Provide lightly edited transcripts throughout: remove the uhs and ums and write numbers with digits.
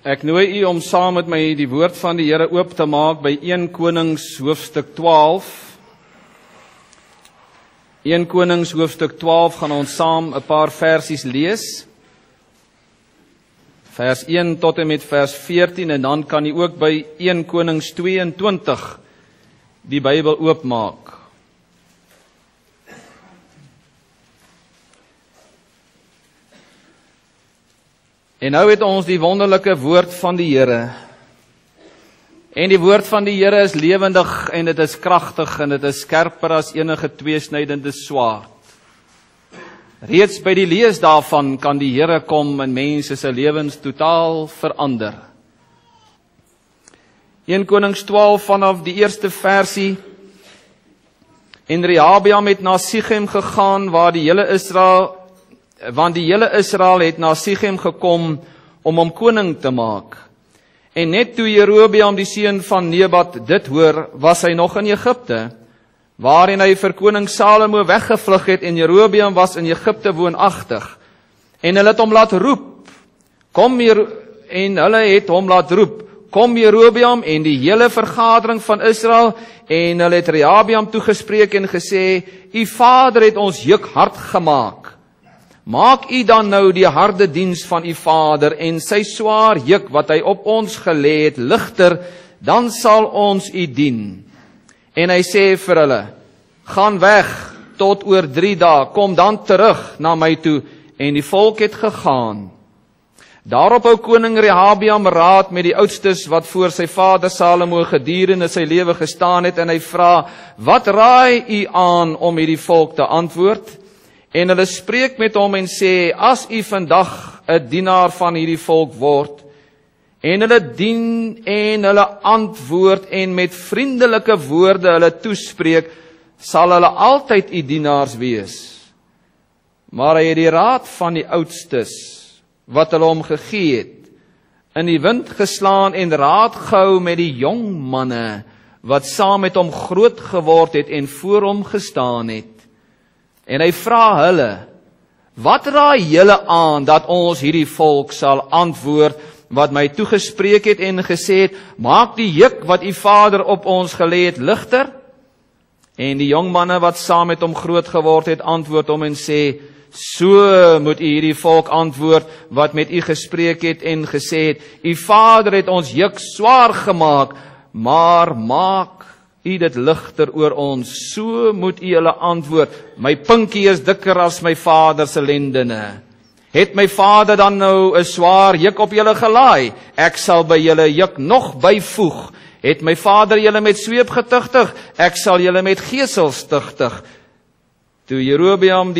Ek nooi u om saam met my die woord van die Here oop te maak by 1 Konings hoofstuk 12. 1 Konings hoofstuk 12 gaan ons saam 'n paar versies lees. Vers 1 tot en met vers 14 en dan kan u ook by 1 Konings 22 die Bybel oopmaak. En nou het ons die wonderlike woord van die Here. En die woord van die Here is lewendig en dit is kragtig en dit is skerper as enige tweesnydende swaard. Reeds by die lees daarvan kan die Here kom en mense se lewens totaal verander. 1 Konings 12 vanaf die eerste versie. En Rehabeam het na Sichem gegaan want die hele Israel het na Sichem gekom om hom koning te maak. En net toe Jerobeam die seun van Nebat dit hoor, was hy nog in Egipte, waarin hy vir koning Salomo weggevlug het en Jerobeam was in Egipte woonagtig. En hulle het hom laat roep. Kom Jerobeam en die hele vergadering van Israel, en hulle het Rehabeam toegespreek en gesê, u vader het ons juk hard gemaak. Maak u dan nou die harde diens van u vader en sy swaar juk wat hy op ons gelê het ligter, dan sal ons u dien. En hy sê vir hulle, gaan weg tot oor 3 dae, kom dan terug na my toe, en die volk het gegaan. Daarop hou koning Rehabeam raad met die oudstes wat voor sy vader Salomo gedurende sy lewe gestaan het, en hy vra, wat raai u aan om hierdie volk te antwoord? En hulle spreek met hom en sê, as u vandag 'n dienaar van hierdie volk word, en hulle dien en hulle antwoord en met vriendelike woorde hulle toespreek, sal hulle altyd u dienaars wees. Maar hy het die raad van die oudstes, wat hulle hom gegee het, in die wind geslaan en raad gehou met die jong manne, wat saam met hom groot geword het en voor hom gestaan het. En hy vra hulle, wat raai julle aan dat ons hierdie volk sal antwoord, wat my toegespreek het en gesê het, maak die juk wat u vader op ons gelê het ligter? En die jong manne wat saam met hom groot geword het, antwoord hom en sê, so moet u hierdie volk antwoord, wat met u gespreek het en gesê het, u vader het ons juk swaar gemaak, maar maak u dit ligter oor ons, so moet u hulle antwoord, my pinkie is dikker as my vader se lendene. Het my vader dan nou 'n swaar juk op julle gelaai? Ek sal by julle juk nog byvoeg. Het my vader julle met sweep getugtig? Ek sal julle met gesels tugtig. Toe Jerobeam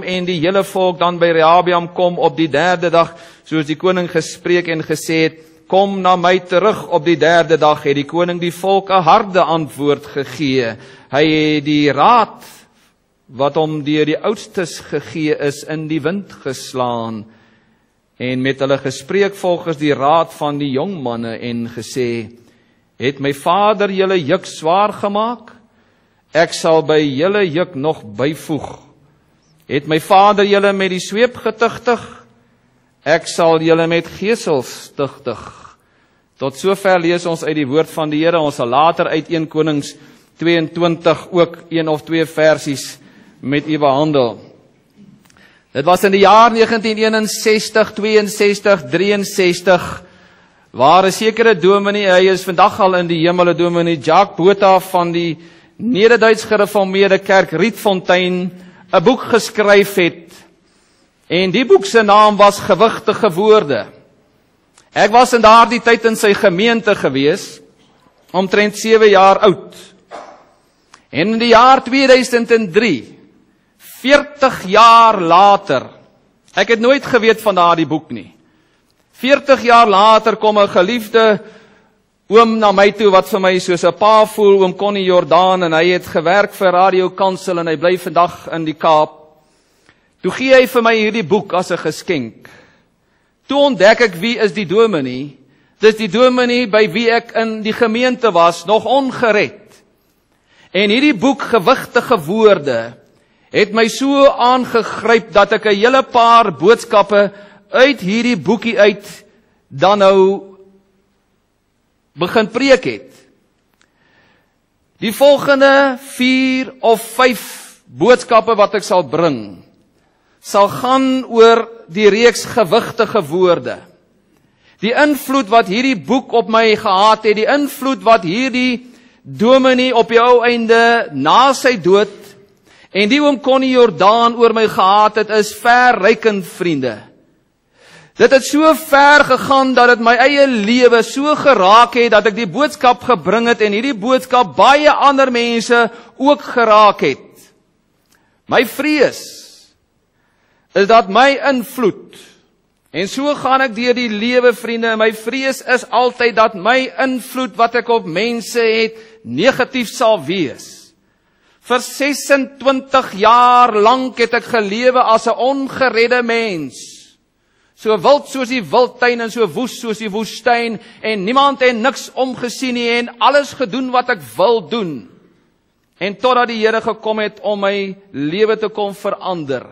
en die hele volk dan by Rehabeam kom op die 3de dag, soos die koning gespreek en gesê het, kom na my terug op die 3de dag, het die koning die volk 'n harde antwoord gegee. Hy het die raad wat hom deur die oudstes gegee is in die wind geslaan en met hulle gespreek volgens die raad van die jong manne en gesê, het my vader julle juk swaar gemaak? Ek sal by julle juk nog byvoeg. Het my vader julle met die sweep getugtig? Ek sal julle met gesels tugtig. Tot sover lees ons uit die woord van die Here. Ons sal later uit 1 Konings 22 ook 1 of 2 versies met u behandel. Dit was in die jaar 1961, 62, 63, waar 'n sekere dominee, hy is vandag al in die hemel, dominee Jacques Botha van die Nederduits Gereformeerde Kerk Rietfontein, 'n boek geskryf het. En die boek se naam was Gewigtige Woorde. Ek was in daardie tyd in sy gemeente gewees, omtrent 7 jaar oud. En in die jaar 2003, 40 jaar later, ek het nooit geweet van daardie boek nie. 40 jaar later kom 'n geliefde oom na my toe, wat vir my soos 'n pa voel, oom Connie Jordaan, en hy het gewerk vir Radio Kansel, en hy bly vandag in die Kaap. Toe gee hy vir my hierdie boek as 'n geskenk. Toe ontdek ek wie is die dominee. Dis die dominee by wie ek in die gemeente was, nog ongered. En hierdie boek Gewigtige Woorde het my so aangegryp dat ek 'n hele paar boodskappe uit hierdie boekie uit dan nou begin preek het. Die volgende 4 of 5 boodskappe wat ek sal bring, sal gaan oor die reeks gewigtige woorde. Die invloed wat hierdie boek op my gehad het, die invloed wat hierdie dominee op die ou einde na sy dood en die oom Connie Jordaan oor my gehad het, is verrykend, vriende. Dit het so ver gegaan dat dit my eie lewe so geraak het dat ek die boodskap gebring het en hierdie boodskap baie ander mense ook geraak het. My vrees is dat my invloed, en so gaan ek deur die lewe, vriende, my vrees is altyd dat my invloed wat ek op mense het, negatief sal wees. Vir 26 jaar lank het ek gelewe as 'n ongeredde mens. So wild soos die wildtuin en so woes soos die woestyn en niemand het niks omgesien nie en alles gedoen wat ek wil doen. En totdat die Here gekom het om my lewe te kom verander.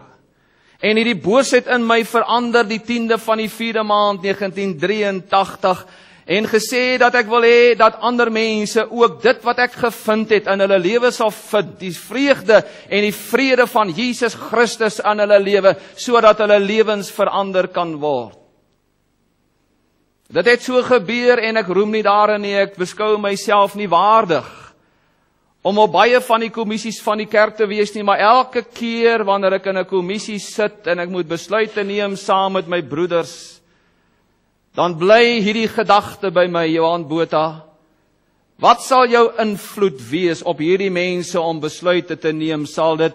En hierdie boosheid in my verander die 10de van die 4de maand 1983 en gesê dat ek wil hê dat ander mense ook dit wat ek gevind het in hulle lewe sal vind, die vreugde en die vrede van Jesus Christus in hulle lewe, sodat hulle lewens verander kan word. Dit het so gebeur en ek roem nie daarin nie, ek beskou myself nie waardig om op baie van die kommissies van die kerk te wees nie, maar elke keer wanneer ek in 'n kommissie sit en ek moet besluite neem saam met my broeders, dan bly hierdie gedagte by my, Johan Botha, wat sal jou invloed wees op hierdie mense om besluite te neem? Sal dit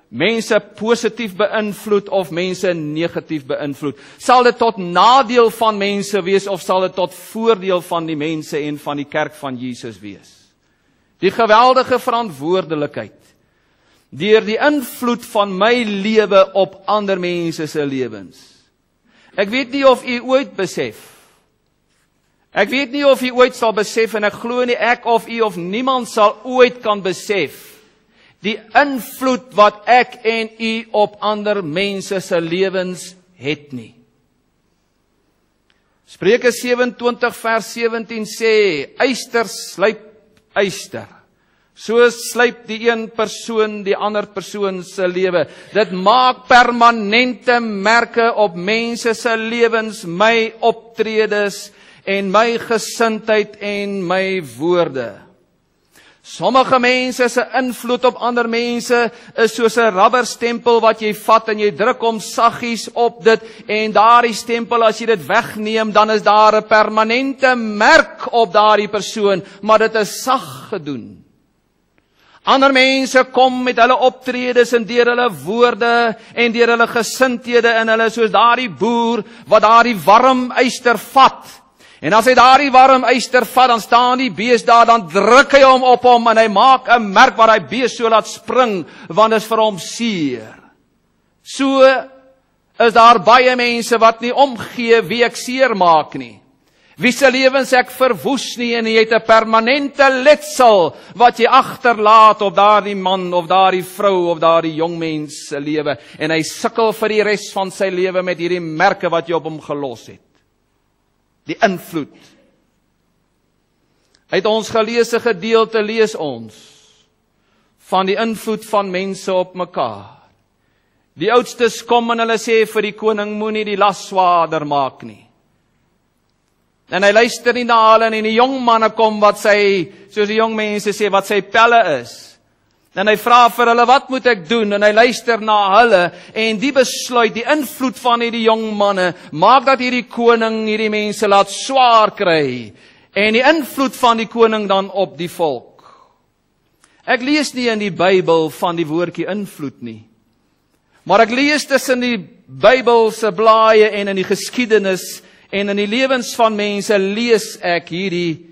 mense positief beïnvloed of mense negatief beïnvloed? Sal dit tot nadeel van mense wees of sal dit tot voordeel van die mense en van die kerk van Jesus wees? Die geweldige verantwoordelikheid deur die invloed van my lewe op ander mense se lewens. Ek weet nie of u ooit besef. Ek weet nie of u ooit sal besef en ek glo nie ek of u of niemand sal ooit kan besef die invloed wat ek en u op ander mense se lewens het nie. Spreuke 27 vers 17 sê, yster slyp yster. So slyp die een persoon die ander persoon se lewe. Dit maak permanente merke op mense se lewens, my optredes en my gesindheid en my woorde. Sommige mense se invloed op ander mense is soos 'n rubberstempel wat jy vat en jy druk hom saggies op dit en daardie stempel, as jy dit wegneem, dan is daar 'n permanente merk op daardie persoon, maar dit is sag gedoen. Ander mense kom met hulle optredes en deur hulle woorde en deur hulle gesindhede in hulle, soos daardie boer wat daardie warm yster vat. En as hy daardie warm yster vat, dan staan die bees daar, dan druk hy hom op hom en hy maak 'n merk waar hy bees so laat spring, want dit is vir hom seer. So is daar baie mense wat nie omgee wie ek seer maak nie. Wie se lewens ek verwoes nie, en jy het 'n permanente letsel wat jy agterlaat op daardie man of daardie vrou of daardie jong mens se lewe, en hy sukkel vir die res van sy lewe met hierdie merke wat jy op hom gelos het. Die invloed. Uit ons geleesde gedeelte lees ons van die invloed van mense op mekaar. Die oudstes kom en hulle sê vir die koning, moenie die las swaarder maak nie. En hy luister nie na hulle, en die jong manne kom wat sy, soos die jong mense sê, wat sy pelle is. En hy vra vir hulle, wat moet ek doen? En hy luister na hulle, en die besluit, die invloed van hierdie jong manne, maak dat hierdie koning hierdie mense laat swaar kry. En die invloed van die koning dan op die volk. Ek lees nie in die Bybel van die woordjie invloed nie. Maar ek lees tussen die Bybelse blaaie en in die geskiedenis en in die lewens van mense lees ek hierdie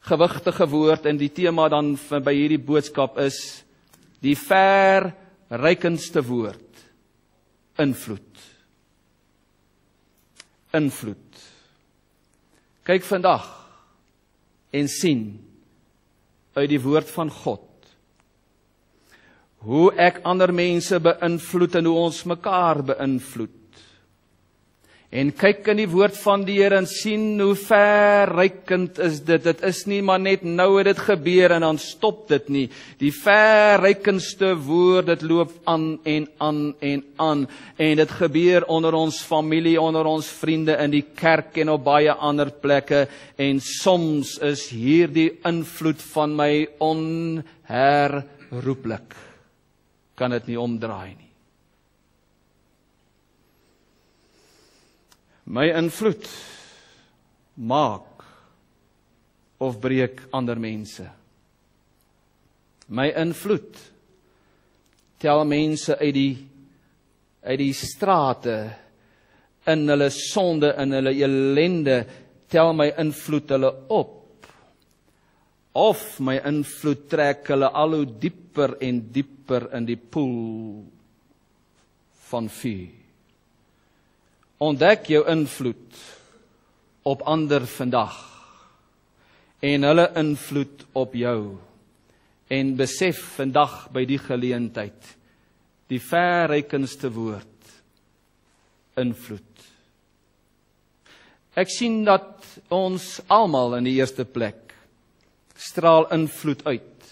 gewigtige woord, en die tema dan by hierdie boodskap is die verrykendste woord, invloed. Invloed. Kyk vandag en sien uit die woord van God hoe ek ander mense beïnvloed en hoe ons mekaar beïnvloed. En kyk in die woord van die Here en sien hoe verrykend is dit. Dit is nie maar net nou het dit gebeur en dan stop dit nie. Die verrykendste woord, dit loop aan en aan en aan. En dit gebeur onder ons familie, onder ons vriende, in die kerk en op baie ander plekke. En soms is hierdie invloed van my onherroepelik. Kan dit nie omdraai nie. My invloed maak of breek ander mense. My invloed tel mense uit die strate, in hulle sonde, in hulle ellende, tel my invloed hulle op. Of my invloed trek hulle al hoe dieper en dieper in die poel van vuur. Ontdek jou invloed op ander vandag en hulle invloed op jou en besef vandag by die geleentheid die verrykendste woord, invloed. Ek sien dat ons almal in die eerste plek straal invloed uit.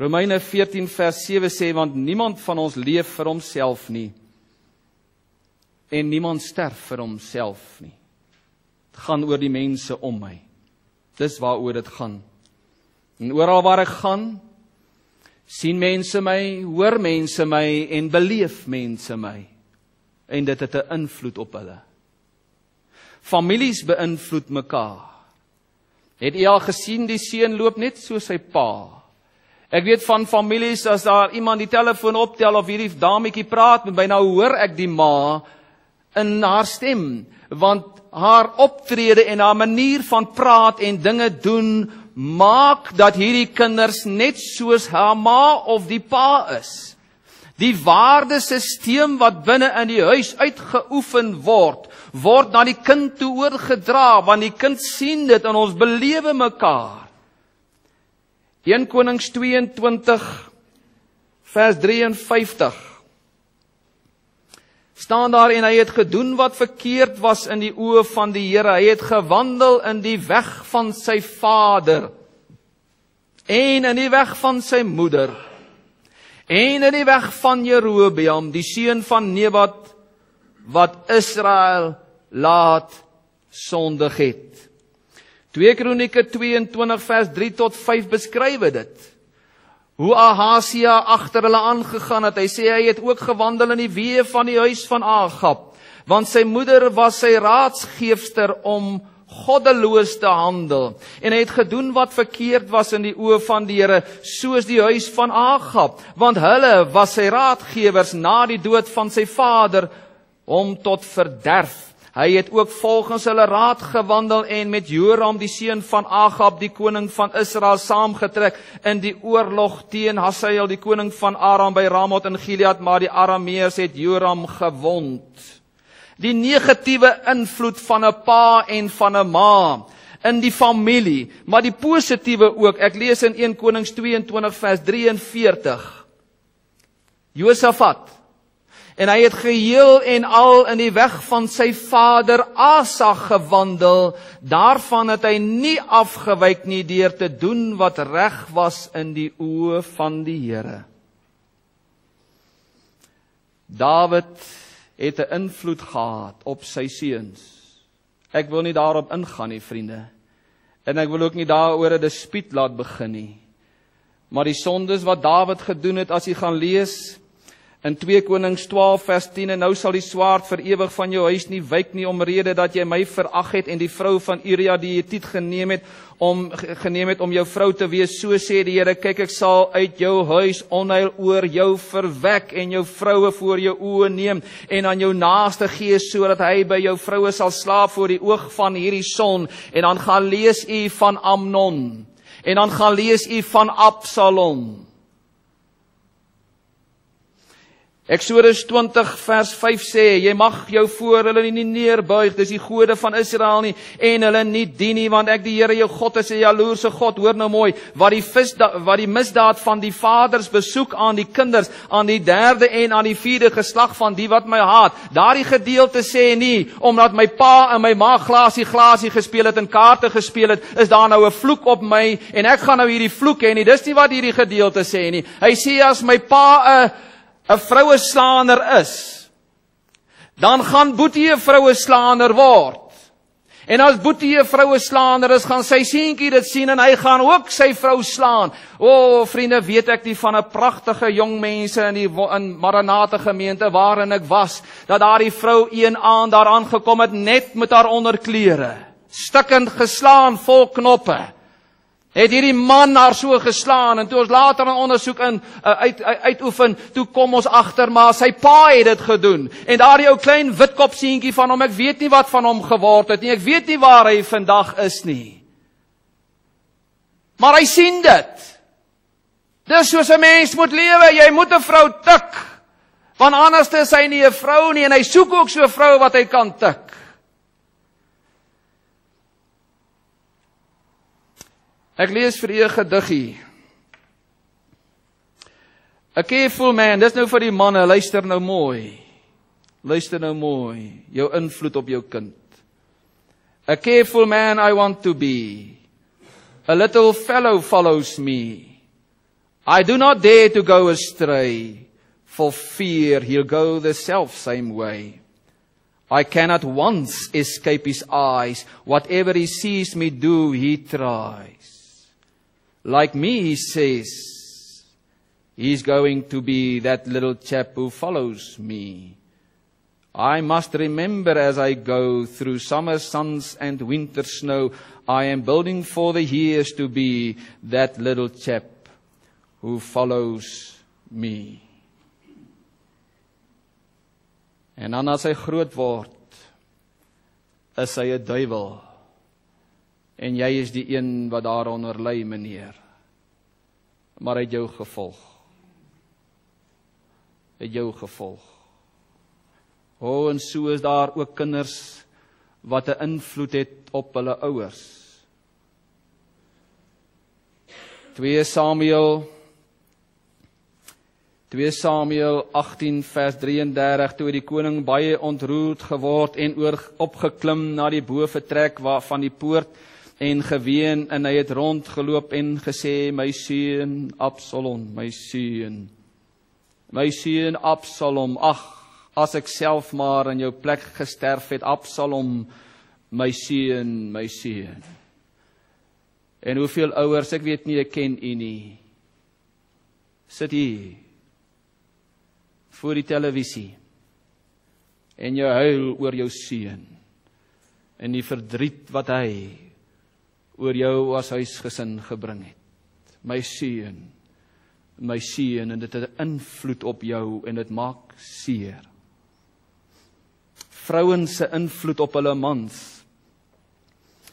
Romeine 14 vers 7 sê, want niemand van ons leef vir homself nie, en niemand sterf vir homself nie. Het gaan oor die mense om my. Dis waaroor dit gaan. En oral waar ek gaan, sien mense my, hoor mense my en beleef mense my. En dit het 'n invloed op hulle. Families beïnvloed mekaar. Het jy al gesien, die seun loop net so sy pa. Ek weet van families, as daar iemand die telefoon optel of hierdie dametjie praat, met my, nou hoor ek die ma in haar stem, want haar optrede en haar manier van praat en dinge doen, maak dat hierdie kinders net soos haar ma of die pa is. Die waardesisteem wat binne in die huis uitgeoefen word na die kind toe oorgedra, want die kind sien dit en ons belewe mekaar. 1 Konings 22 vers 53 staan daar, en hy het gedoen wat verkeerd was in die oë van die Here. Hy het gewandel in die weg van sy vader en in die weg van sy moeder en in die weg van Jerobeam, die seun van Nebat, wat Israel laat sondig het. 2 Kronieke 22 vers 3 tot 5 beskryf dit. Hoe Ahasia agter hulle aangegaan het. Hy sê hy het ook gewandel in die weë van die huis van Agab, want sy moeder was sy raadsgeefster om goddeloos te handel. En hy het gedoen wat verkeerd was in die oë van die Here, soos die huis van Agab, want hulle was sy raadgewers na die dood van sy vader, om tot verderf. Hy het ook volgens hulle raad gewandel en met Joram die seun van Agab, die koning van Israel, saamgetrek in die oorlog teen Hazael, die koning van Aram by Ramoth in Gilead, maar die Arameërs het Joram gewond. Die negatiewe invloed van 'n pa en van 'n ma in die familie, maar die positiewe ook. Ek lees in 1 Konings 22 vers 43. Josafat, en hy het geheel en al in die weg van sy vader Asa gewandel, daarvan het hy nie afgewyk nie, deur te doen wat reg was in die oë van die Here. Dawid het 'n invloed gehad op sy seuns. Ek wil nie daarop ingaan nie, vriende. En ek wil ook nie daaroor 'n dispuut laat begin nie. Maar die sondes wat Dawid gedoen het, as jy gaan lees in 2 Konings 12 vers 10, en nou sal die swaard vir ewig van jou huis nie wyk nie, omrede dat jy my verag het en die vrou van Uria die Hetiet geneem het om jou vrou te wees. So sê die Here, kyk, ek sal uit jou huis onheil oor jou verwek en jou vroue voor jou oë neem en aan jou naaste gee, sodat hy by jou vroue sal slaap voor die oog van hierdie son. En dan gaan lees u van Amnon, en dan gaan lees u van Absalom. Eksodus 20 vers 5 sê, jy mag jou voor hulle nie neerbuig, dis die gode van Israel nie, en hulle nie dien nie, want ek die Here jou God is 'n jaloerse God. Hoor nou mooi, wat die misdaad van die vaders besoek aan die kinders, aan die 3de en aan die 4de geslag van die wat my haat. Daardie gedeelte sê nie, omdat my pa en my ma glasie gespeel het en kaarte gespeel het, is daar nou 'n vloek op my, en ek gaan nou hierdie vloek hê nie. Dis nie wat hierdie gedeelte sê nie. Hy sê, as my pa 'n vroueslaander is, dan gaan Boetie 'n vroueslaander word. En as Boetie 'n vroueslaander is, gaan sy seentjie dit sien en hy gaan ook sy vrou slaan. O, vriende, weet ek nie van 'n pragtige jong mense in Maranatha gemeente waarin ek was, dat daardie vrou een aand daar aangekom het net met haar onderklere, stikkend geslaan, vol knoppe. Het hierdie man haar so geslaan, en toe ons later 'n ondersoek uitoefen, toe kom ons agter, maar sy pa het dit gedoen. En daardie ou klein witkop seentjie van hom, ek weet nie wat van hom geword het nie, ek weet nie waar hy vandag is nie. Maar hy sien dit. Dis soos 'n mens moet lewe, jy moet 'n vrou tik, want anders is hy nie 'n vrou nie, en hy soek ook so 'n vrou wat hy kan tik. Ek lees vir u 'n gediggie. A careful man, dis nou vir die manne, luister nou mooi. Luister nou mooi, jou invloed op jou kind. A careful man I want to be. A little fellow follows me. I do not dare to go astray, for fear he'll go the self-same way. I cannot once escape his eyes, whatever he sees me do, he tries. Like me, he says, he's going to be that little chap who follows me. I must remember as I go through summer suns and winter snow, I am building for the years to be that little chap who follows me. En dan as hy groot word, is hy 'n duiwel. En jy is die een wat daaronder ly, meneer. Maar het jou gevolg. Het jou gevolg. O, en so is daar ook kinders wat 'n invloed het op hulle ouers. 2 Samuel 18 vers 33, toe die koning baie ontroerd geword en opgeklim na die bovertrek van die poort, en geween, en hy het rondgeloop en gesê, my seun Absalom, my seun Absalom, ag, as ek self maar in jou plek gesterf het, Absalom, my seun, En hoeveel ouers, ek weet nie, ek ken u nie, sit hier voor die televisie, en jy huil oor jou seun, en die verdriet wat hy oor jou as huisgesin gebring het. My seun, en dit het 'n invloed op jou, en dit maak seer. Vrouens se invloed op hulle mans.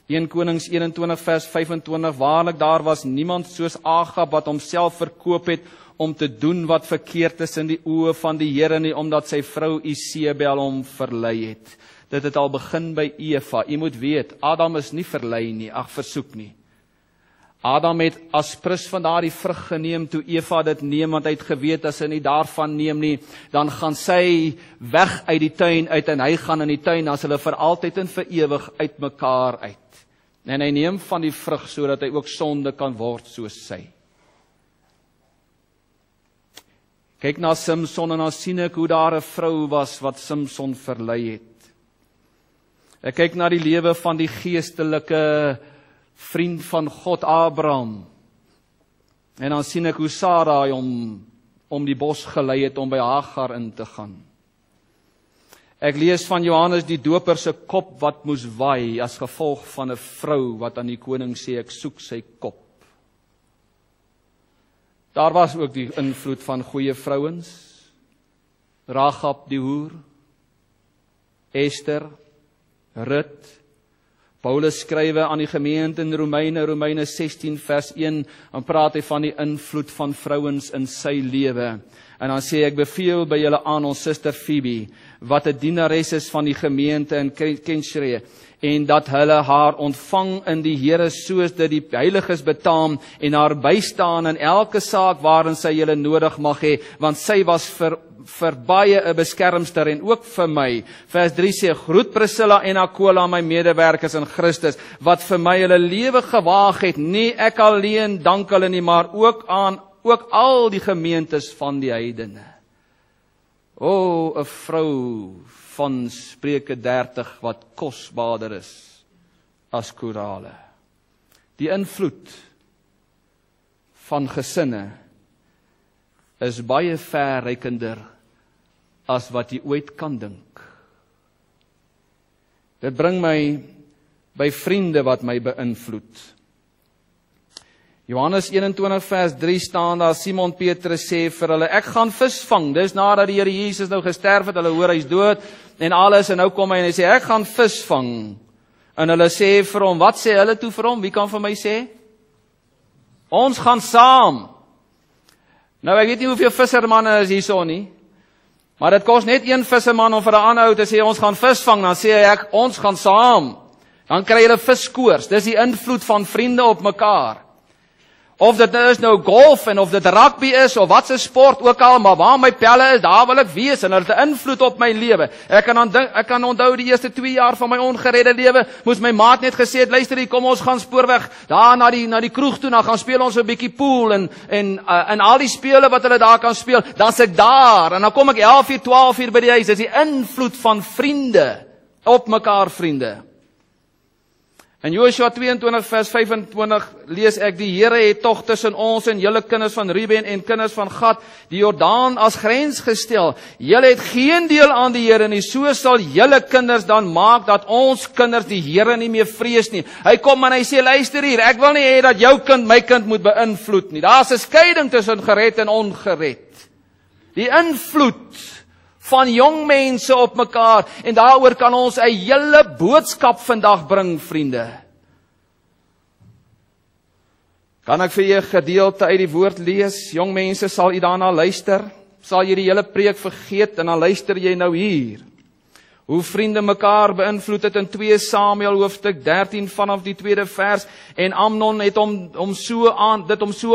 1 Konings 21 vers 25, waarlik daar was niemand soos Agab wat homself verkoop het om te doen wat verkeerd is in die oë van die Here nie, omdat sy vrou Isebel hom verlei het. Dit het al begin by Eva. U moet weet, Adam is nie verlei nie, versoek nie. Adam het aspris van daardie vrug geneem toe Eva dit neem, want hy het geweet as hy nie daarvan neem nie, dan gaan sy weg uit die tuin uit en hy gaan in die tuin, as hulle vir altyd en vir ewig uit mekaar uit. En hy neem van die vrug sodat hy ook sonde kan word soos sy. Kyk na Samson en dan sien ek hoe daar 'n vrou was wat Samson verlei het. Ek kyk na die lewe van die geestelike vriend van God, Abraham. En dan sien ek hoe Sarai hom om die bos gelei het om by Hagar in te gaan. Ek lees van Johannes die Doper se kop wat moes waai as gevolg van 'n vrou wat aan die koning sê, ek soek sy kop. Daar was ook die invloed van goeie vrouens. Rahab die hoer, Esther, Rut, Paulus skrywe aan die gemeente in Romeine 16 vers 1, dan praat hy van die invloed van vrouens in sy lewe. En dan sê ek beveel by julle aan ons suster Phoebe, wat 'n dienares is van die gemeente in Kenchree, en dat hulle haar ontvang in die Here soos dit die heiliges betaam, en haar bystaan in elke saak waarin sy julle nodig mag hê, want sy was vir baie 'n beskermster en ook vir my. Vers 3 sê, groet Priscilla en Aquila, my medewerkers in Christus, wat vir my hulle lewe gewaag het, nie ek alleen dank hulle nie, maar ook al die gemeentes van die heidene. O, 'n vrou van Spreuke 30 wat kosbaarder is as korale. Die invloed van gesinne is baie verreikender as wat jy ooit kan dink. Dit bring my by vriende wat my beïnvloed. Johannes 21 vers 3 staan daar, Simon Petrus sê vir hulle, ek gaan vis vang. Dis nadat die Here Jesus nou gesterf het, hulle hoor hy's dood en alles, en nou kom hy en hy sê, ek gaan vis vang. En hulle sê vir hom, wat sê hulle toe vir hom? Wie kan vir my sê? Ons gaan saam. Nou ek weet nie hoeveel vissermanne is hierso nie, maar dit kos net een visserman om vir 'n ander ou te sê, ons gaan vis vang, dan sê ek, ons gaan saam. Dan kry hulle viskoors. Dis die invloed van vriende op mekaar. Of dit nou is nou golf, en of dit rugby is, of wat se sport ook al, maar waar my pelle is, daar wil ek wees, en dit het 'n invloed op my lewe. Ek kan onthou die eerste 2 jaar van my ongeredde lewe, moes my maat net gesê het, luister hier, kom ons gaan spoorweg, daar na die kroeg toe, dan gaan speel ons 'n bietjie pool, en al die spele wat hulle daar kan speel, dan's ek daar, en dan kom ek 11 uur, 12 uur by die huis. Dis die invloed van vriende, op mekaar vriende. In Joshua 22 vers 25 lees ek, die Here het tog tussen ons en julle kinders van Ruben en kinders van Gad die Jordaan as grens gestel. Julle het geen deel aan die Here nie, so sal julle kinders dan maak dat ons kinders die Here nie meer vrees nie. Hy kom en hy sê, luister hier, ek wil nie hê dat jou kind my kind moet beïnvloed nie. Daar's 'n skeiding tussen gered en ongered. Die invloed van jong mense op mekaar, en daaroor kan ons 'n hele boodskap vandag bring, vriende. Kan ek vir julle 'n gedeelte uit die woord lees? Jong mense, sal u daarna luister? Sal jy die hele preek vergeet en dan luister jy nou hier? Hoe vriende mekaar beïnvloed het in 2 Samuel hoofstuk 13 vanaf die 2de vers, en Amnon het hom so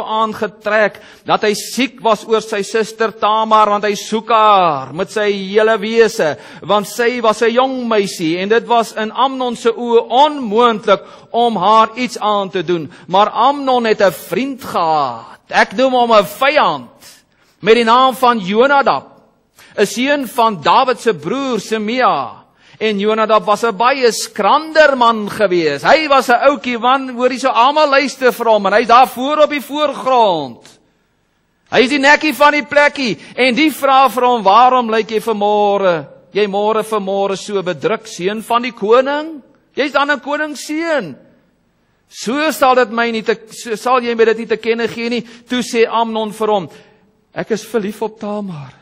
aangetrek, dat hy siek was oor sy suster Tamar, want hy soek haar met sy hele wese, want sy was 'n jong meisie, en dit was in Amnon se oë onmoontlik om haar iets aan te doen. Maar Amnon het 'n vriend gehad, ek noem hom 'n vyand, met die naam van Jonadab, 'n seun van Dawid se broer Semia. En Jonadab was 'n baie skrander man gewees. Hy was 'n ouetjie man, hoor jy, so almal luister vir hom, en hy's daar voor op die voorgrond. Hy is die nekkie van die plekkie, en die vra vir hom, waarom lyk jy vanmôre so bedruk, seun van die koning? Jy's dan 'n koningsseun. So sal jy my dit nie te kenne gee nie. Toe sê Amnon vir hom, ek is verlief op Tamar,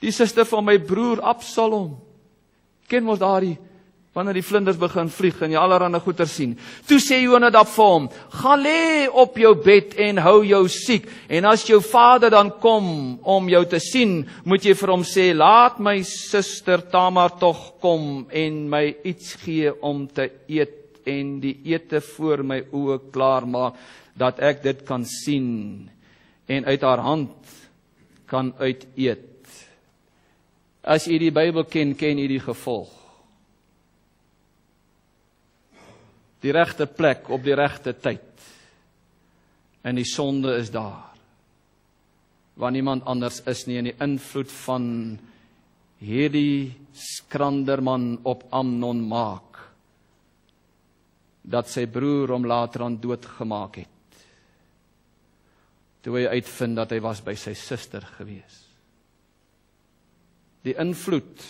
die suster van my broer Absalom. Ken mos daardie, wanneer die vlinders begin vlieg en jy allerhande goeie sien. Toe sê Jonadab vir hom, gaan lê op jou bed en hou jou siek, en as jou vader dan kom om jou te sien, moet jy vir hom sê, laat my suster Tamar tog kom en my iets gee om te eet, en die ete voor my oë klaar maak, dat ek dit kan sien, en uit haar hand kan uiteet. As jy die Bybel ken jy die gevolg. Die regte plek op die regte tyd. En die sonde is daar. Waar niemand anders is nie, en die invloed van hierdie skranderman op Amnon maak, dat sy broer hom later aan dood gemaak het. Toe hy uitvind dat hy was by sy suster gewees. Die invloed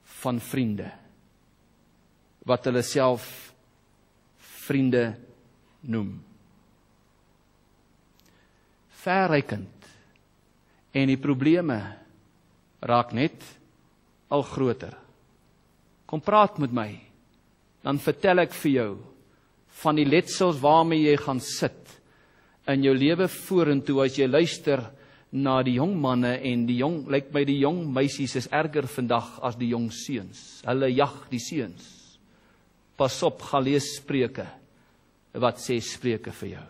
van vriende, wat hulle self vriende noem. Verreikend, en die probleme raak net al groter. kom praat met my. Dan vertel ek vir jou van die letsels waarmee jy gaan sit in jou lewe vorentoe as jy luister na die jong manne en die lyk my die jong meisies is erger vandag as die jong seuns. Hulle jag die seuns. Pas op, gaan lees Spreuke. Wat sê Spreuke vir jou?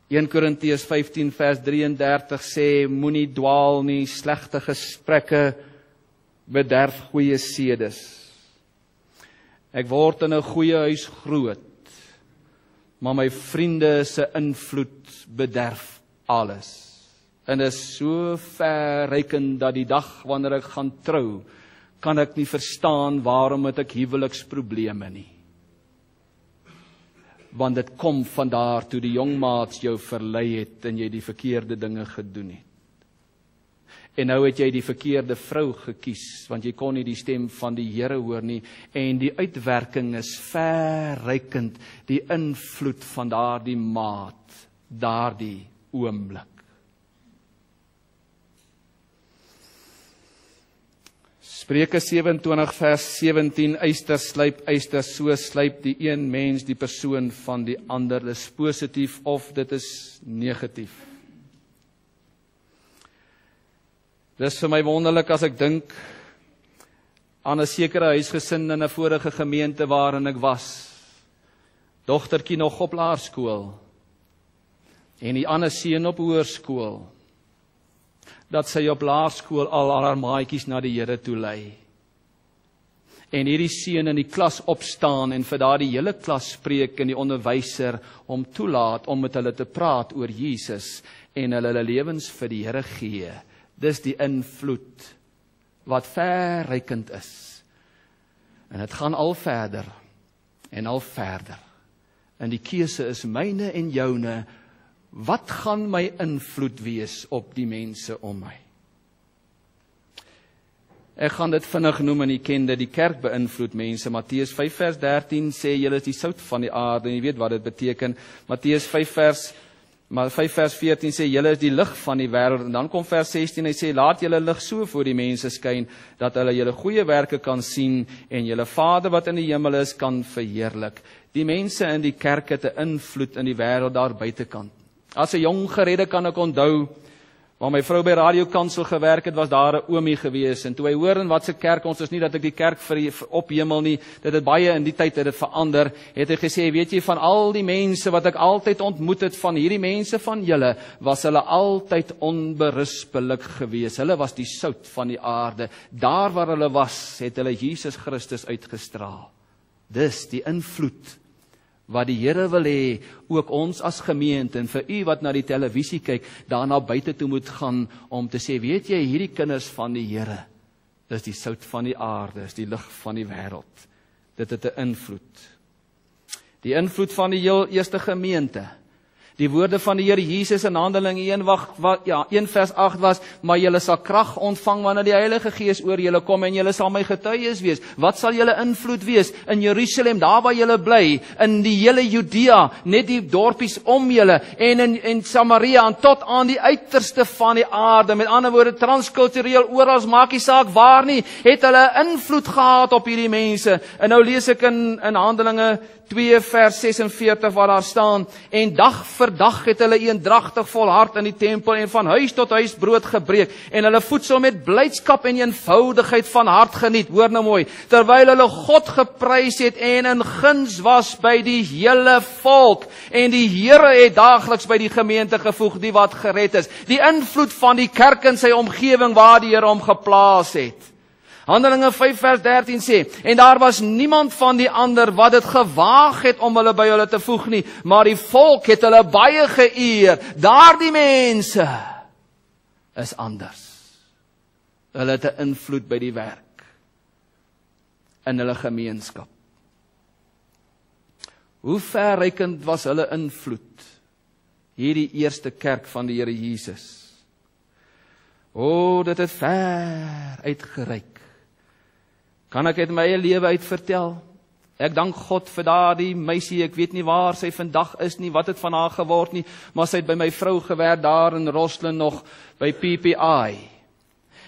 1 Korintiërs 15 vers 33 sê, moenie dwaal nie, slegte gesprekke bederf goeie sedes. Ek word in 'n goeie huis groot, maar my vriende se invloed bederf alles. En is so verreikend dat die dag wanneer ek gaan trou, kan ek nie verstaan waarom het ek huweliksprobleme nie. Want dit kom vandaar toe die jongmaats jou verlei het en jy die verkeerde dinge gedoen het. En nou het jy die verkeerde vrou gekies, want jy kon nie die stem van die Here hoor nie, en die uitwerking is verreikend, die invloed van daardie maat, daardie oomblik. Spreuke 27 vers 17, yster slyp yster, so slyp die een mens die persoon van die ander. Dit is positief of dit is negatief. Dit is vir my wonderlik as ek dink aan 'n sekere huisgesin in 'n vorige gemeente waarin ek was. Dogtertjie nog op laerskool en die ander seun op hoërskool. Dat sy op laerskool al haar maatjies na die Here toe lei. En hierdie seun in die klas opstaan en vir daardie hele klas spreek en die onderwyser hom toelaat om met hulle te praat oor Jesus en hulle lewens vir die Here gee. Dis die invloed wat verreikend is. En dit gaan al verder en al verder. En die keuse is myne en joune. Wat gaan my invloed wees op die mense om my? Ek gaan dit vinnig noem en jy ken dit, die kerk beïnvloed mense. Matteus 5 vers 13 sê, julle is die sout van die aarde, en jy weet wat dit beteken. Matteus 5 vers 14 sê, julle is die lig van die wêreld, en dan kom vers 16, hy sê, laat julle lig so voor die mense skyn, dat hulle julle goeie werke kan sien, en julle Vader wat in die hemel is, kan verheerlik. Die mense in die kerk het 'n invloed in die wêreld daar buitekant. As 'n jong geredde kan ek onthou, waar my vrou by Radio Kansel gewerk het, was daar 'n oomie gewees, en toe hy hoor in wat se kerk ons is, nie dat ek die kerk ophemel nie, dit het baie in die tyd het dit verander, het hy gesê, weet jy, van al die mense wat ek altyd ontmoet het, van hierdie mense van julle, was hulle altyd onberispelik gewees, hulle was die sout van die aarde, daar waar hulle was, het hulle Jesus Christus uitgestraal. Dis die invloed wat die Here wil hê, ook ons as gemeente, en vir u wat na die televisie kyk, daarna buite toe moet gaan, om te sê, weet jy, hierdie kinders van die Here, dis die sout van die aarde, is die lig van die wêreld. Dit het 'n invloed. Die invloed van die heel eerste gemeente. Die woorde van die Here Jesus in Handelinge 1 vers 8 was, maar julle sal krag ontvang wanneer die Heilige Gees oor julle kom en julle sal my getuies wees. Wat sal julle invloed wees? In Jerusalem, daar waar julle bly, in die hele Judea, net die dorpies om julle, en in Samaria, en tot aan die uiterste van die aarde. Met ander woorde, transkultureel, oral, maak nie saak waar nie, het hulle invloed gehad op hierdie mense. En nou lees ek in Handelinge 2 vers 46 waar daar staan, en dag vir dag het hulle eendragtig volhard in die tempel en van huis tot huis brood gebreek en hulle voedsel met blydskap en eenvoudigheid van hart geniet. Hoor nou mooi, terwyl hulle God geprys het en in guns was by die hele volk, en die Here het daagliks by die gemeente gevoeg die wat gered is. Die invloed van die kerk in sy omgewing waar die Here hom geplaas het. Handelinge 5 vers 13 sê, en daar was niemand van die ander wat het gewaag het om hulle by hulle te voeg nie, maar die volk het hulle baie geëer. Daardie mense is anders. Hulle het 'n invloed by die werk, in hulle gemeenskap. Hoe verreikend was hulle invloed, hierdie eerste kerk van die Here Jesus? Dit het ver uitgereik. Kan ek uit my eie lewe uit vertel? Ek dank God vir daardie meisie, ek weet nie waar sy vandag is nie, wat het van haar geword nie, maar sy het by my vrou gewerk daar in Rosslyn nog, by PPI.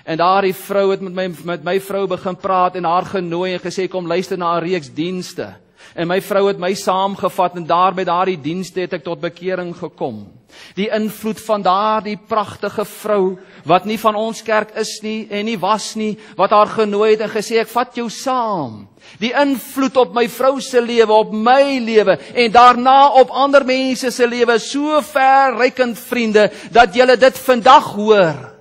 En daardie vrou het met my vrou begin praat en haar genooi en gesê, kom luister na 'n reeks dienste. En my vrou het my saamgevat en daar by daardie dienste het ek tot bekering gekom. Die invloed van daardie pragtige vrou, wat nie van ons kerk is nie en nie was nie, wat haar genooi het en gesê, ek vat jou saam. Die invloed op my vrou se lewe, op my lewe en daarna op ander mense se lewe, so verrykend vriende, dat julle dit vandag hoor,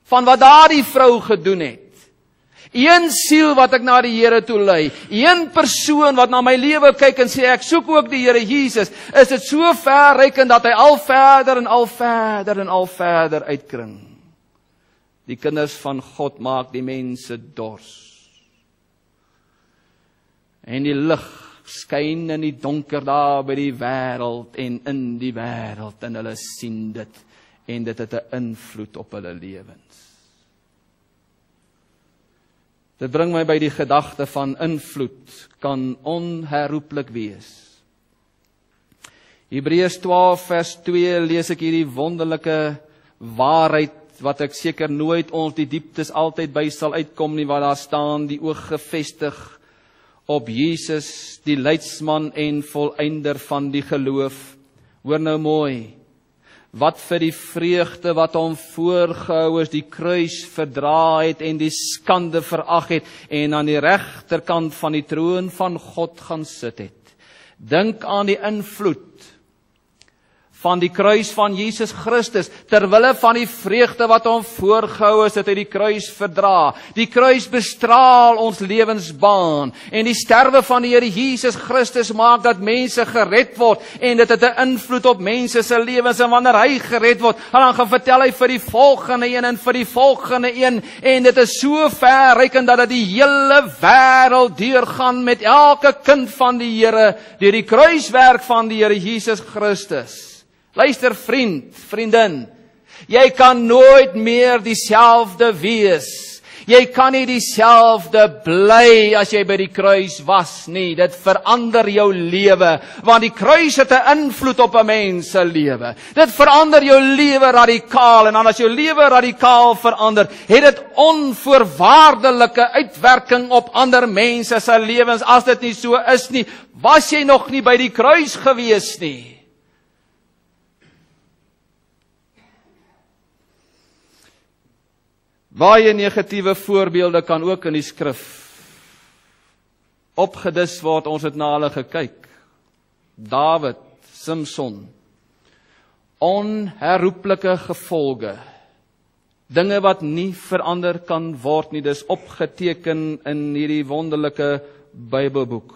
van wat daardie vrou gedoen het. Een siel wat ek na die Here toe lei, een persoon wat na my lewe kyk en sê, ek soek ook die Here Jesus, is dit so verrykend dat hy al verder en al verder en al verder uitkring. Die kinders van God maak die mense dors. En die lig skyn in die donker daar by die wêreld en in die wêreld en hulle sien dit en dit het 'n invloed op hulle lewens. Dit bring my by die gedagte van invloed kan onherroepelik wees. Hebreërs 12 vers 2 lees ek hierdie wonderlike waarheid wat ek seker nooit ons die dieptes altyd by sal uitkom nie, waar daar staan, die oog gefestig op Jesus, die leidsman en volëinder van die geloof. Hoor nou mooi, wat vir die vreugde wat hom voorgehou is, die kruis verdra het en die skande verag het en aan die regterkant van die troon van God gaan sit het. Dink aan die invloed van die kruis van Jesus Christus, terwille van die vreugde wat hom voorgehou is, het hy die kruis verdra. Die kruis bestraal ons lewensbaan, en die sterwe van die Here Jesus Christus maak dat mense gered word, en dit het 'n invloed op mense se lewens, en wanneer hy gered word, dan gaan vertel hy vir die volgende een, en vir die volgende een, en dit is so verrykend, dat dit die hele wêreld deurgaan met elke kind van die Here, deur die kruiswerk van die Here Jesus Christus. Luister vriend, vriendin, jy kan nooit meer dieselfde wees. Jy kan nie dieselfde bly as jy by die kruis was nie. Dit verander jou lewe, want die kruis het 'n invloed op 'n mens se lewe. Dit verander jou lewe radikaal, en dan as jou lewe radikaal verander, het dit onvoorwaardelike uitwerking op ander mense se lewens. As dit nie so is nie, was jy nog nie by die kruis gewees nie. Baie negatiewe voorbeelde kan ook in die skrif opgedis word. Ons het na hulle gekyk. Dawid, Samson, onherroepelike gevolge, dinge wat nie verander kan word nie, dis opgeteken in hierdie wonderlike Bybelboek.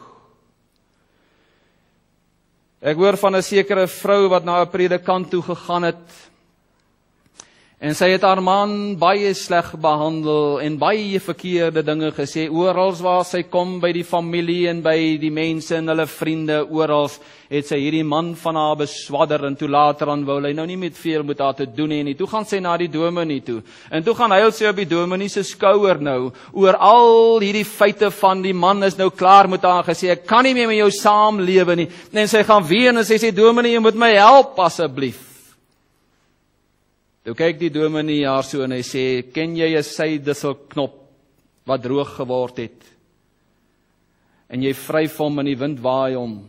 Ek hoor van 'n sekere vrou wat na 'n predikant toe gegaan het, en sy het haar man baie sleg behandel en baie verkeerde dinge gesê, orals waar sy kom, by die familie en by die mense en hulle vriende, orals het sy hierdie man van haar beswadder, en toe later aan wou hy nou nie met veel met haar te doen hê nie. Toe gaan sy na die dominee toe, en toe gaan huil sy op die dominee se skouer nou, oor al hierdie feite van die man is nou klaar met haar, gesê, ek kan nie meer met jou saamlewe nie, en sy gaan ween en sy sê, dominee, jy moet my help asseblief. Toe kyk die dominee haar so en hy sê, ken jy 'n sydisselknop wat droog geword het? En jy vryf hom en die wind waai hom.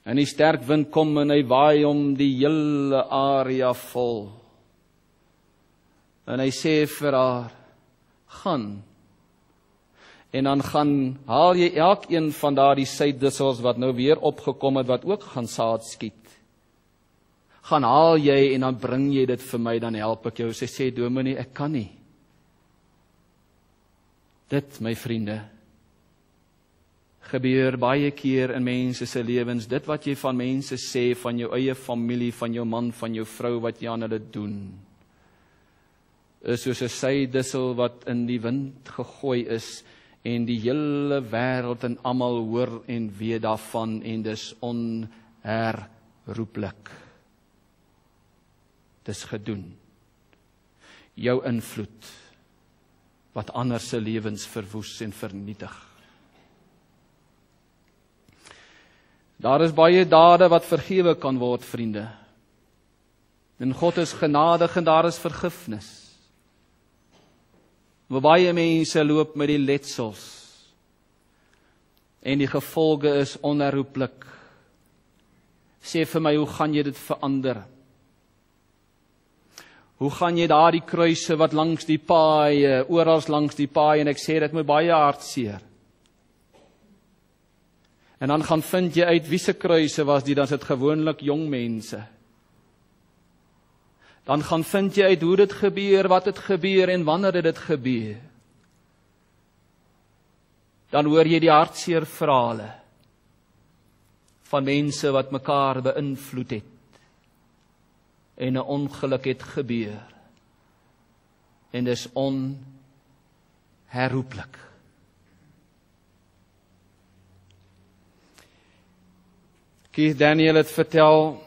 En die sterk wind kom en hy waai hom die hele area vol. En hy sê vir haar, gaan. En dan gaan, haal jy elkeen van daardie sydissels wat nou weer opgekom het, wat ook gaan saad skiet. Gaan haal jy en dan bring jy dit vir my, dan help ek jou. Sy sê, dominee, ek kan nie. Dit, my vriende, gebeur baie keer in mense se lewens. Dit wat jy van mense sê, van jou eie familie, van jou man, van jou vrou, wat jy aan hulle doen, is soos 'n sydissel wat in die wind gegooi is, en die hele wêreld en almal hoor en weet daarvan, en dis onherroepelik. Dis gedoen. Jou invloed wat ander se lewens verwoes en vernietig. Daar is baie dade wat vergewe kan word, vriende. En God is genadig en daar is vergifnis. Maar baie mense loop met die letsels. En die gevolge is onherroepelik. Sê vir my, hoe gaan jy dit verander? Hoe gaan jy daardie kruise wat langs die paai, oral langs die paai, en ek sê dit met baie hartseer. En dan gaan vind jy uit wie se kruise was die, dan is dit gewoonlik jong mense. Dan gaan vind jy uit hoe dit gebeur, wat het gebeur en wanneer het dit gebeur. Dan hoor jy die hartseer verhale van mense wat mekaar beïnvloed het en 'n ongeluk het gebeur. En dis onherroepelik. Keith Daniel het vertel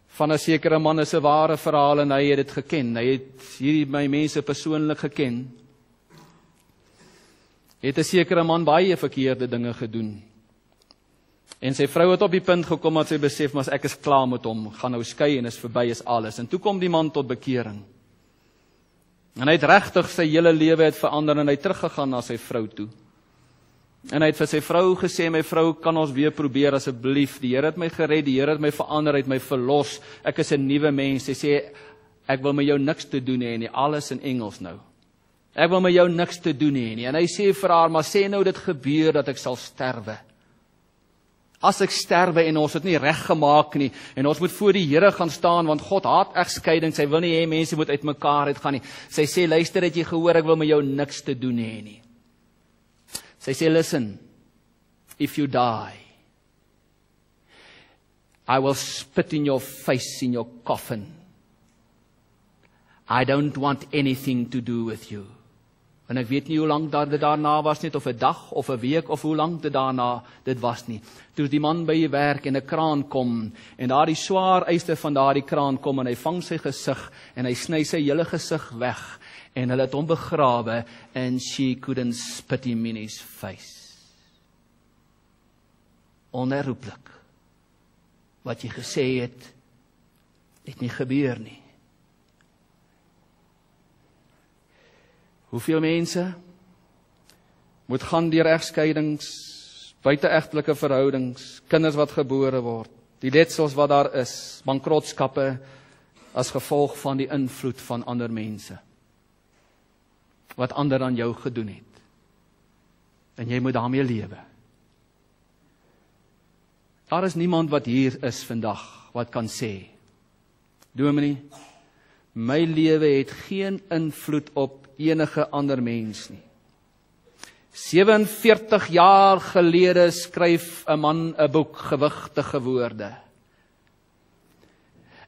van 'n sekere man, is 'n ware verhaal en hy het dit geken. Hy het hierdie my mense persoonlik geken. Het 'n sekere man baie verkeerde dinge gedoen. En sy vrou het op die punt gekom dat sy besef, maar ek is klaar met hom, gaan nou skei en is verby, is alles. En toe kom die man tot bekering. En hy het regtig sy hele lewe het verander en hy het teruggegaan na sy vrou toe. En hy het vir sy vrou gesê, my vrou, kan ons weer probeer asseblief, die Here het my gered, die Here het my verander, het my verlos, ek is 'n nuwe mens. Hy sê, ek wil met jou niks te doen hê nie, alles in Engels nou. Ek wil met jou niks te doen hê nie. En hy sê vir haar, maar sê nou dit gebeur dat ek sal sterwe. As ek sterwe en ons het nie reg gemaak nie, en ons moet voor die Here gaan staan, want God haat egskeiding, sy wil nie hê mense moet uit mekaar uitgaan nie. Sy sê, luister, het jy gehoor, ek wil met jou niks te doen hê nie. Sy sê, listen, if you die, I will spit in your face in your coffin. I don't want anything to do with you. En ek weet nie hoe lang dit daarna was nie, of 'n dag, of 'n week, of hoe lang dit daarna dit was nie. Toe die man by die werk en 'n kraan kom, en daar die swaar eiste van daardie kraan kom, en hy vang sy gesig, en hy sny sy hele gesig weg, en hulle het hom begrawe, and she couldn't spit him in his face. Onherroepelik. Wat jy gesê het nie gebeur nie. Hoeveel mense moet gaan deur egskeidings, buiteegtelike verhoudings, kinders wat gebore word, die letsels wat daar is, bankrotskappe as gevolg van die invloed van ander mense, wat ander aan jou gedoen het. En jy moet daarmee lewe. Daar is niemand wat hier is vandag, wat kan sê, Dominee, my lewe het geen invloed op enige ander mens nie. 47 jaar gelede skryf 'n man 'n boek, Gewigtige Woorde.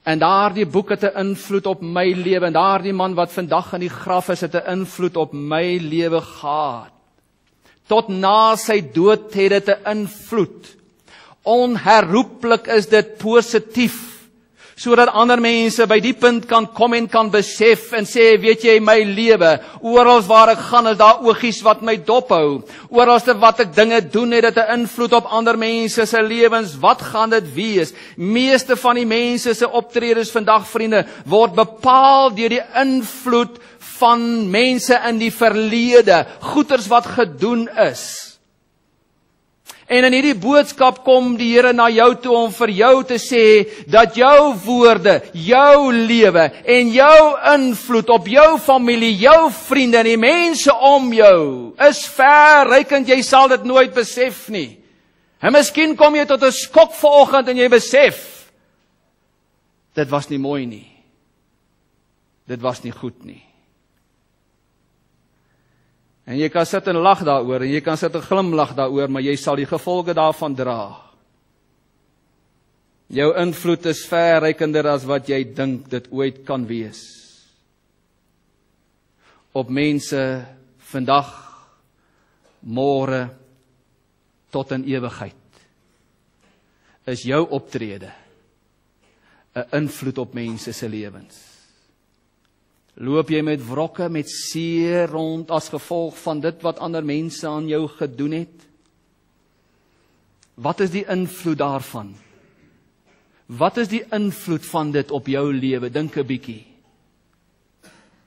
En daardie boek het 'n invloed op my lewe, en daardie man wat vandag in die graf is, het 'n invloed op my lewe gehad. Tot na sy dood het dit 'n invloed. Onherroepelik is dit positief, sodat ander mense by die punt kan kom en kan besef en sê, weet jy, my lewe, oral waar ek gaan is daar oogies wat my dophou. Oral wat ek dinge doen het dit 'n invloed op ander mense se lewens. Wat gaan dit wees? Meeste van die mense se optredes vandag, vriende, word bepaal deur die invloed van mense in die verlede, goeters wat gedoen is. En in hierdie boodskap kom die Here na jou toe om vir jou te sê dat jou woorde, jou lewe en jou invloed op jou familie, jou vriende en die mense om jou is verrykend. Jy sal dit nooit besef nie. En miskien kom jy tot 'n skok vanoggend en jy besef, dit was nie mooi nie. Dit was nie goed nie. En jy kan sit en lag daaroor, en jy kan sit en glimlag daaroor, maar jy sal die gevolge daarvan dra. Jou invloed is verrykender as wat jy dink dit ooit kan wees. Op mense vandag, môre, tot in ewigheid, is jou optrede 'n invloed op mense se lewens. Loop jy met wrokke, met seer rond as gevolg van dit wat ander mense aan jou gedoen het? Wat is die invloed daarvan? Wat is die invloed van dit op jou lewe? Dink 'n bietjie.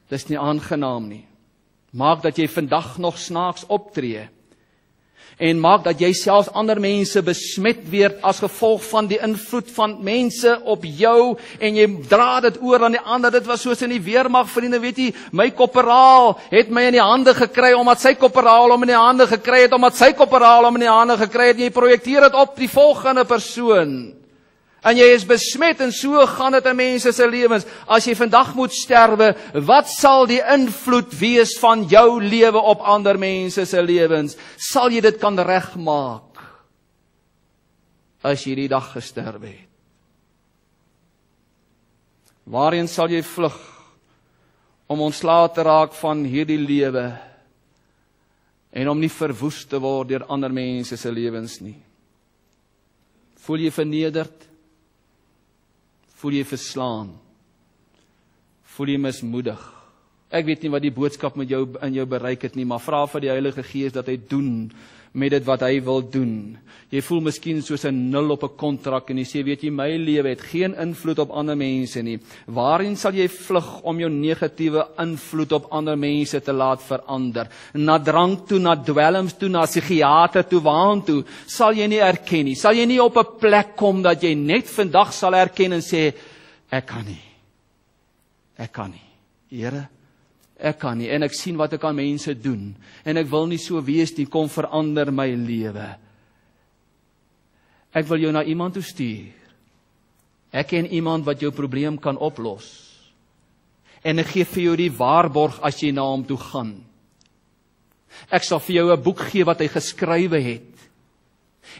Dis nie aangenaam nie. Maak dat jy vandag nog snaaks optree. En maak dat jy selfs ander mense besmet word as gevolg van die invloed van mense op jou, en jy dra dit oor aan die ander. Dit was soos in die weermag, vriende, weet jy, my korporaal het my in die hande gekry, omdat sy korporaal hom in die hande gekry het, omdat sy korporaal hom in die hande gekry het, en jy projekteer dit op die volgende persoon. En jy is besmet, en so gaan dit in mense se lewens. As jy vandag moet sterwe, wat sal die invloed wees van jou lewe op ander mense se lewens? Sal jy dit kan regmaak as jy die dag gesterwe het? Waarheen sal jy vlug om ontslae te raak van hierdie lewe en om nie verwoes te word deur ander mense se lewens nie? Voel jy vernederd? Voel jy verslaan? Voel jy mismoedig? Ek weet nie wat die boodskap met jou in jou bereik het nie, maar vra vir die Heilige Gees dat hy doen met dit wat hy wil doen. Jy voel miskien soos 'n 0 op 'n kontrak, en jy sê, weet jy, my lewe het geen invloed op ander mense nie. Waarheen sal jy vlug om jou negatiewe invloed op ander mense te laat verander? Na drank toe, na dwelms toe, na psigiater toe, waan toe? Sal jy nie erken nie? Sal jy nie op 'n plek kom dat jy net vandag sal erken en sê, ek kan nie. Ek kan nie. Here, ek kan nie, en ek sien wat ek aan mense doen, en ek wil nie so wees nie, kom verander my lewe. Ek wil jou na iemand toe stuur. Ek ken iemand wat jou probleem kan oplos. En ek gee vir jou die waarborg as jy na hom toe gaan. Ek sal vir jou 'n boek gee wat hy geskrywe het.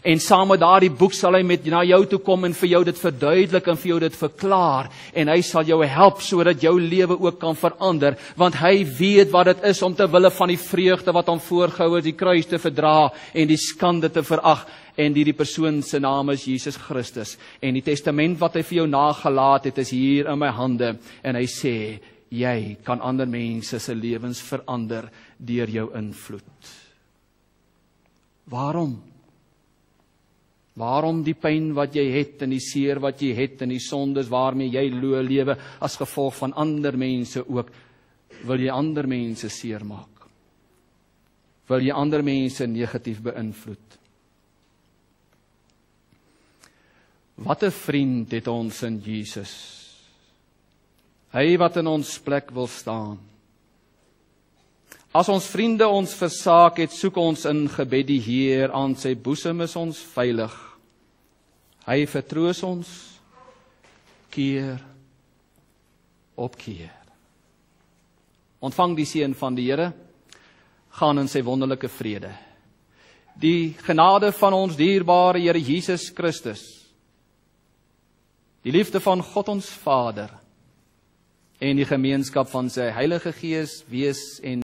En saam met daardie boek sal hy na jou toe kom en vir jou dit verduidelik en vir jou dit verklaar. En hy sal jou help sodat jou lewe ook kan verander. Want hy weet wat dit is om te wille van die vreugde wat hom voorgehou is, die kruis te verdra en die skande te verag. En die persoon se naam is Jesus Christus. En die testament wat hy vir jou nagelaat het, is hier in my hande. En hy sê, jy kan ander mense se lewens verander deur jou invloed. Waarom? Waarom die pyn wat jy het, en die seer wat jy het, en die sondes waarmee jy lewe, as gevolg van ander mense ook, wil jy ander mense seermaak? Wil jy ander mense negatief beïnvloed? Wat 'n vriend het ons in Jesus. Hy wat in ons plek wil staan. As ons vriende ons versaak het, soek ons in gebed die Heer, aan sy boesem is ons veilig. Hy vertroos ons keer op keer. Ontvang die seën van die Here, gaan in sy wonderlike vrede. Die genade van ons dierbare Here Jesus Christus, die liefde van God ons Vader, en die gemeenskap van sy Heilige Gees wees en